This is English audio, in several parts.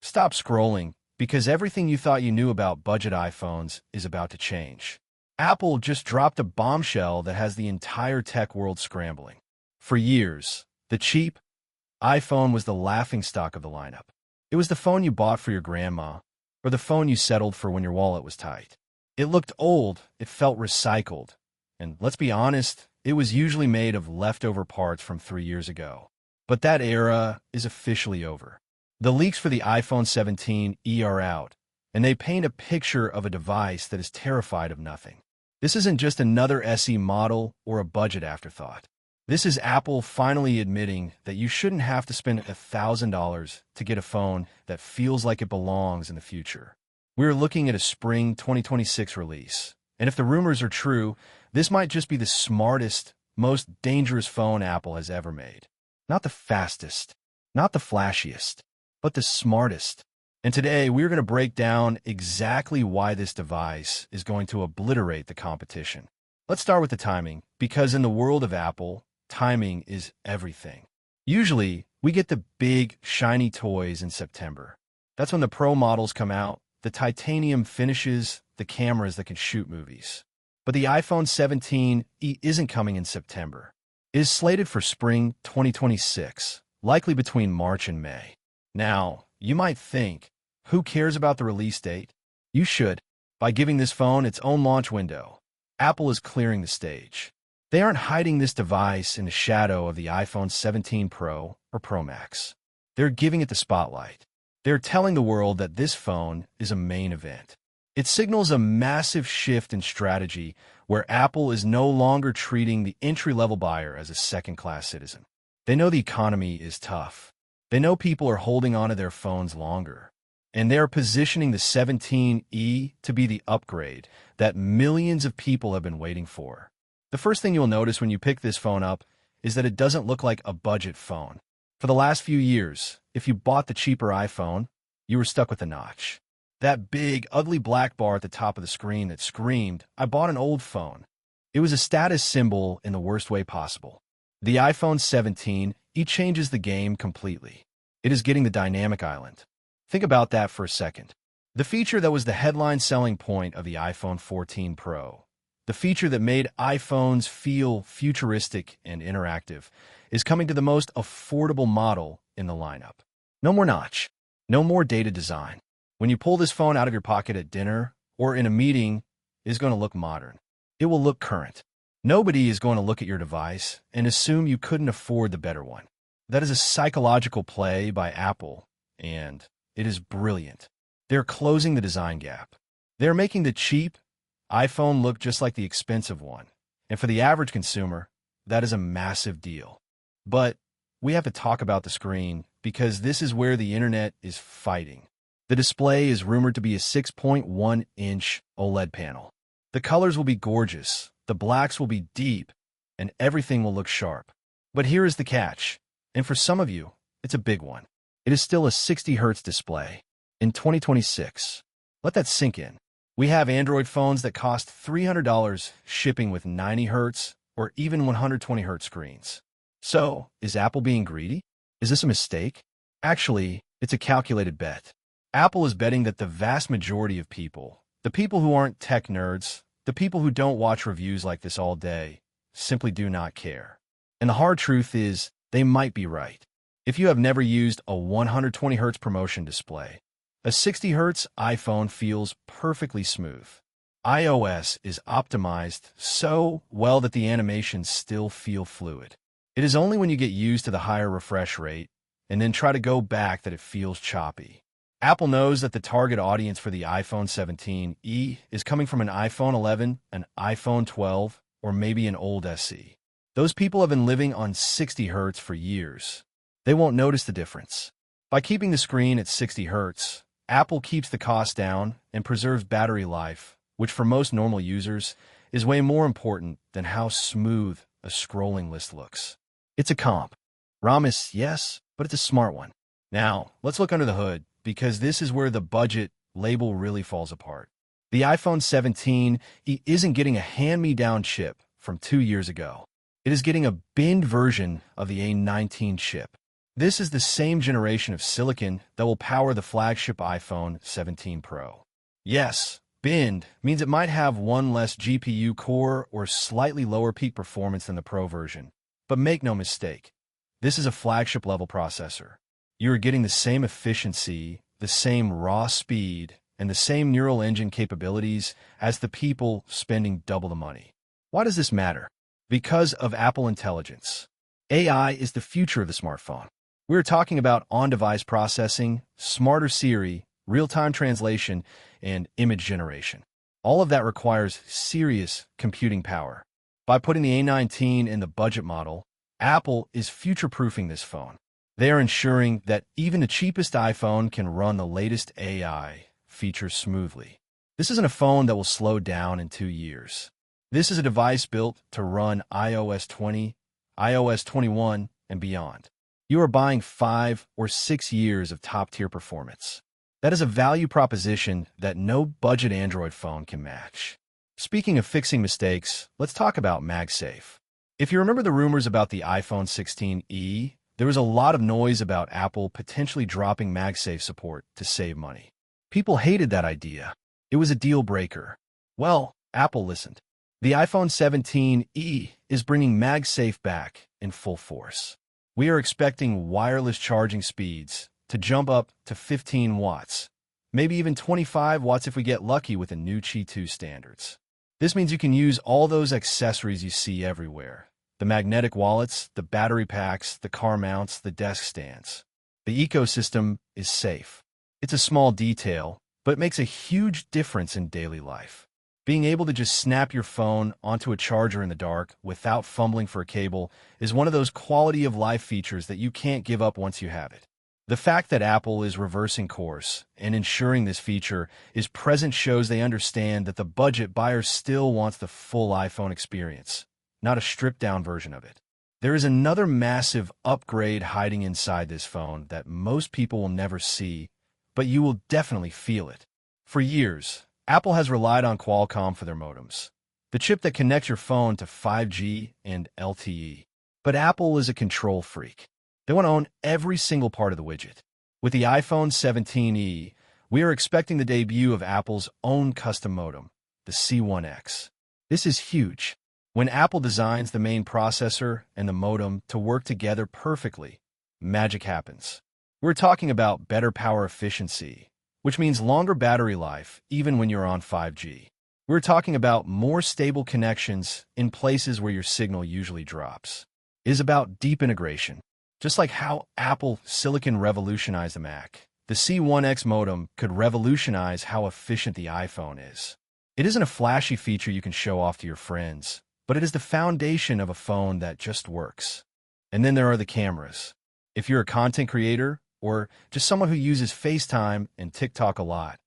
Stop scrolling, because everything you thought you knew about budget iPhones is about to change. Apple just dropped a bombshell that has the entire tech world scrambling. For years, the cheap iPhone was the laughingstock of the lineup. It was the phone you bought for your grandma, or the phone you settled for when your wallet was tight. It looked old, it felt recycled, and let's be honest, it was usually made of leftover parts from 3 years ago. But that era is officially over. The leaks for the iPhone 17e are out, and they paint a picture of a device that is terrified of nothing. This isn't just another SE model or a budget afterthought. This is Apple finally admitting that you shouldn't have to spend $1,000 to get a phone that feels like it belongs in the future. We're looking at a spring 2026 release, and if the rumors are true, this might just be the smartest, most dangerous phone Apple has ever made. Not the fastest, not the flashiest, but the smartest. And today, we're going to break down exactly why this device is going to obliterate the competition. Let's start with the timing, because in the world of Apple, timing is everything. Usually, we get the big, shiny toys in September. That's when the Pro models come out, the titanium finishes, the cameras that can shoot movies. But the iPhone 17e isn't coming in September. It is slated for spring 2026, likely between March and May. Now, you might think, who cares about the release date? You should, by giving this phone its own launch window. Apple is clearing the stage. They aren't hiding this device in the shadow of the iPhone 17 Pro or Pro Max. They're giving it the spotlight. They're telling the world that this phone is a main event. It signals a massive shift in strategy where Apple is no longer treating the entry-level buyer as a second-class citizen. They know the economy is tough. They know people are holding onto their phones longer. And they're positioning the 17e to be the upgrade that millions of people have been waiting for. The first thing you'll notice when you pick this phone up is that it doesn't look like a budget phone. For the last few years, if you bought the cheaper iPhone, you were stuck with a notch. That big, ugly black bar at the top of the screen that screamed, "I bought an old phone." It was a status symbol in the worst way possible. The iPhone 17 changes the game completely. It is getting the dynamic island. Think about that for a second. The feature that was the headline selling point of the iPhone 14 Pro, the feature that made iPhones feel futuristic and interactive, is coming to the most affordable model in the lineup. No more notch. No more dated design. When you pull this phone out of your pocket at dinner or in a meeting, it is going to look modern. It will look current. Nobody is going to look at your device and assume you couldn't afford the better one. That is a psychological play by Apple, and it is brilliant. They're closing the design gap. They're making the cheap iPhone look just like the expensive one. And for the average consumer, that is a massive deal. But we have to talk about the screen because this is where the internet is fighting. The display is rumored to be a 6.1-inch OLED panel. The colors will be gorgeous, the blacks will be deep, and everything will look sharp. But here is the catch, and for some of you, it's a big one. It is still a 60 Hz display. In 2026, let that sink in. We have Android phones that cost $300 shipping with 90 Hz or even 120 Hz screens. So, is Apple being greedy? Is this a mistake? Actually, it's a calculated bet. Apple is betting that the vast majority of people, the people who aren't tech nerds, the people who don't watch reviews like this all day, simply do not care. And the hard truth is, they might be right. If you have never used a 120 Hz promotion display, a 60 Hz iPhone feels perfectly smooth. iOS is optimized so well that the animations still feel fluid. It is only when you get used to the higher refresh rate and then try to go back that it feels choppy. Apple knows that the target audience for the iPhone 17e is coming from an iPhone 11, an iPhone 12, or maybe an old SE. Those people have been living on 60 Hz for years. They won't notice the difference. By keeping the screen at 60 Hz, Apple keeps the cost down and preserves battery life, which for most normal users is way more important than how smooth a scrolling list looks. It's a comp. ROMIS, yes, but it's a smart one. Now, let's look under the hood, because this is where the budget label really falls apart. The iPhone 17 isn't getting a hand-me-down chip from 2 years ago. It is getting a binned version of the A19 chip. This is the same generation of silicon that will power the flagship iPhone 17 Pro. Yes, Binned means it might have one less GPU core or slightly lower peak performance than the Pro version. But make no mistake, this is a flagship-level processor. You are getting the same efficiency, the same raw speed, and the same neural engine capabilities as the people spending double the money. Why does this matter? Because of Apple Intelligence. AI is the future of the smartphone. We're talking about on-device processing, smarter Siri, real-time translation, and image generation. All of that requires serious computing power. By putting the A19 in the budget model, Apple is future-proofing this phone. They are ensuring that even the cheapest iPhone can run the latest AI features smoothly. This isn't a phone that will slow down in 2 years. This is a device built to run iOS 20, iOS 21, and beyond. You are buying 5 or 6 years of top-tier performance. That is a value proposition that no budget Android phone can match. Speaking of fixing mistakes, let's talk about MagSafe. If you remember the rumors about the iPhone 16e, there was a lot of noise about Apple potentially dropping MagSafe support to save money. People hated that idea. It was a deal breaker. Well, Apple listened. The iPhone 17e is bringing MagSafe back in full force. We are expecting wireless charging speeds to jump up to 15 watts, maybe even 25 watts if we get lucky with the new Qi 2 standards. This means you can use all those accessories you see everywhere. The magnetic wallets, the battery packs, the car mounts, the desk stands. The ecosystem is safe. It's a small detail, but it makes a huge difference in daily life. Being able to just snap your phone onto a charger in the dark without fumbling for a cable is one of those quality of life features that you can't give up once you have it. The fact that Apple is reversing course and ensuring this feature is present shows they understand that the budget buyer still wants the full iPhone experience, not a stripped-down version of it. There is another massive upgrade hiding inside this phone that most people will never see, but you will definitely feel it. For years, Apple has relied on Qualcomm for their modems, the chip that connects your phone to 5G and LTE. But Apple is a control freak. They want to own every single part of the widget. With the iPhone 17e, we are expecting the debut of Apple's own custom modem, the C1X. This is huge. When Apple designs the main processor and the modem to work together perfectly, magic happens. We're talking about better power efficiency, which means longer battery life even when you're on 5G. We're talking about more stable connections in places where your signal usually drops. It is about deep integration. Just like how Apple Silicon revolutionized the Mac, the C1X modem could revolutionize how efficient the iPhone is. It isn't a flashy feature you can show off to your friends, but it is the foundation of a phone that just works. And then there are the cameras. If you're a content creator or just someone who uses FaceTime and TikTok a lot,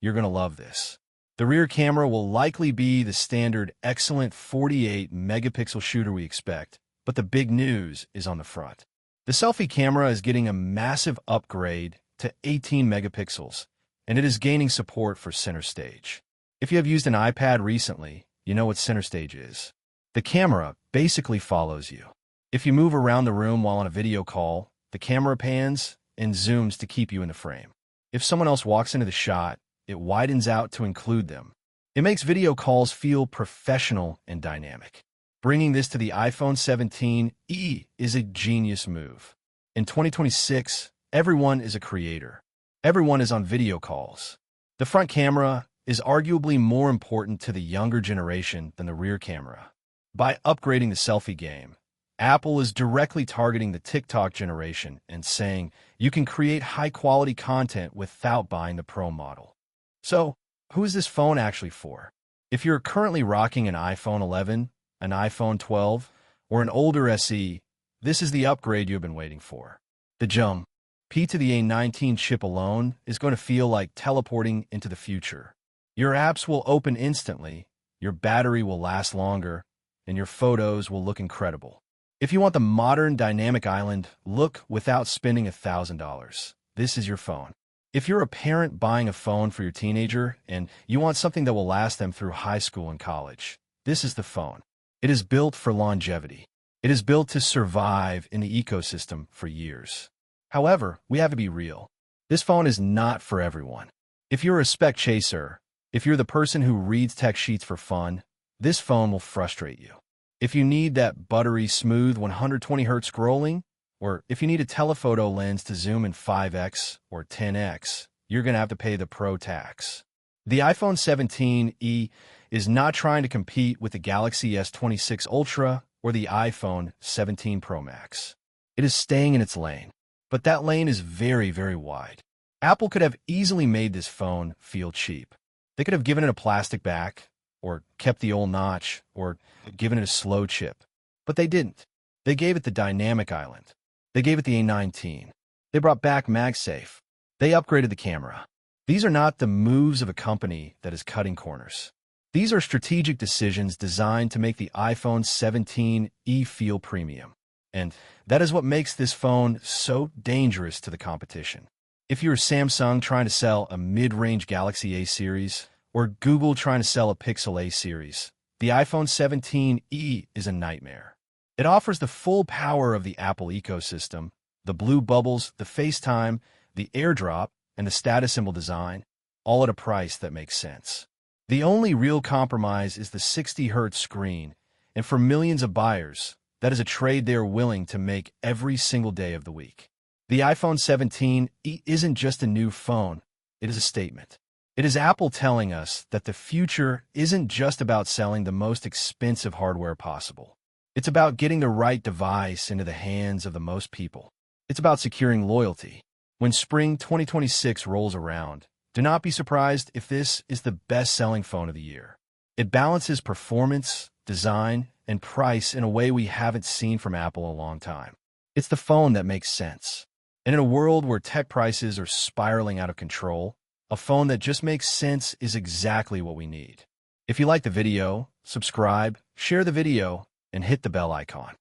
you're going to love this. The rear camera will likely be the standard excellent 48-megapixel shooter we expect, but the big news is on the front. The selfie camera is getting a massive upgrade to 18 megapixels, and it is gaining support for center stage. If you have used an iPad recently, you know what center stage is. The camera basically follows you. If you move around the room while on a video call, the camera pans and zooms to keep you in the frame. If someone else walks into the shot, it widens out to include them. It makes video calls feel professional and dynamic. Bringing this to the iPhone 17e is a genius move. In 2026, everyone is a creator. Everyone is on video calls. The front camera is arguably more important to the younger generation than the rear camera. By upgrading the selfie game, Apple is directly targeting the TikTok generation and saying you can create high-quality content without buying the Pro model. So, who is this phone actually for? If you're currently rocking an iPhone 11, an iPhone 12, or an older SE, this is the upgrade you've been waiting for. The jump to the A19 chip alone is going to feel like teleporting into the future. Your apps will open instantly, your battery will last longer, and your photos will look incredible. If you want the modern dynamic island look without spending $1,000, this is your phone. If you're a parent buying a phone for your teenager and you want something that will last them through high school and college, this is the phone. It is built for longevity. It is built to survive in the ecosystem for years. However, we have to be real. This phone is not for everyone. If you're a spec chaser, if you're the person who reads tech sheets for fun, this phone will frustrate you. If you need that buttery smooth 120Hz scrolling, or if you need a telephoto lens to zoom in 5x or 10x, you're going to have to pay the pro tax. The iPhone 17e is not trying to compete with the Galaxy S26 Ultra or the iPhone 17 Pro Max. It is staying in its lane, but that lane is very, very wide. Apple could have easily made this phone feel cheap. They could have given it a plastic back, or kept the old notch, or given it a slow chip. But they didn't. They gave it the dynamic island. They gave it the A19. They brought back MagSafe. They upgraded the camera. These are not the moves of a company that is cutting corners. These are strategic decisions designed to make the iPhone 17e feel premium. And that is what makes this phone so dangerous to the competition. If you're Samsung trying to sell a mid-range Galaxy A series, or Google trying to sell a Pixel A series, the iPhone 17e is a nightmare. It offers the full power of the Apple ecosystem, the blue bubbles, the FaceTime, the AirDrop, and the status symbol design, all at a price that makes sense. The only real compromise is the 60Hz screen, and for millions of buyers, that is a trade they are willing to make every single day of the week. The iPhone 17 isn't just a new phone, it is a statement. It is Apple telling us that the future isn't just about selling the most expensive hardware possible. It's about getting the right device into the hands of the most people. It's about securing loyalty. When spring 2026 rolls around, do not be surprised if this is the best-selling phone of the year. It balances performance, design, and price in a way we haven't seen from Apple in a long time. It's the phone that makes sense. And in a world where tech prices are spiraling out of control, a phone that just makes sense is exactly what we need. If you like the video, subscribe, share the video, and hit the bell icon.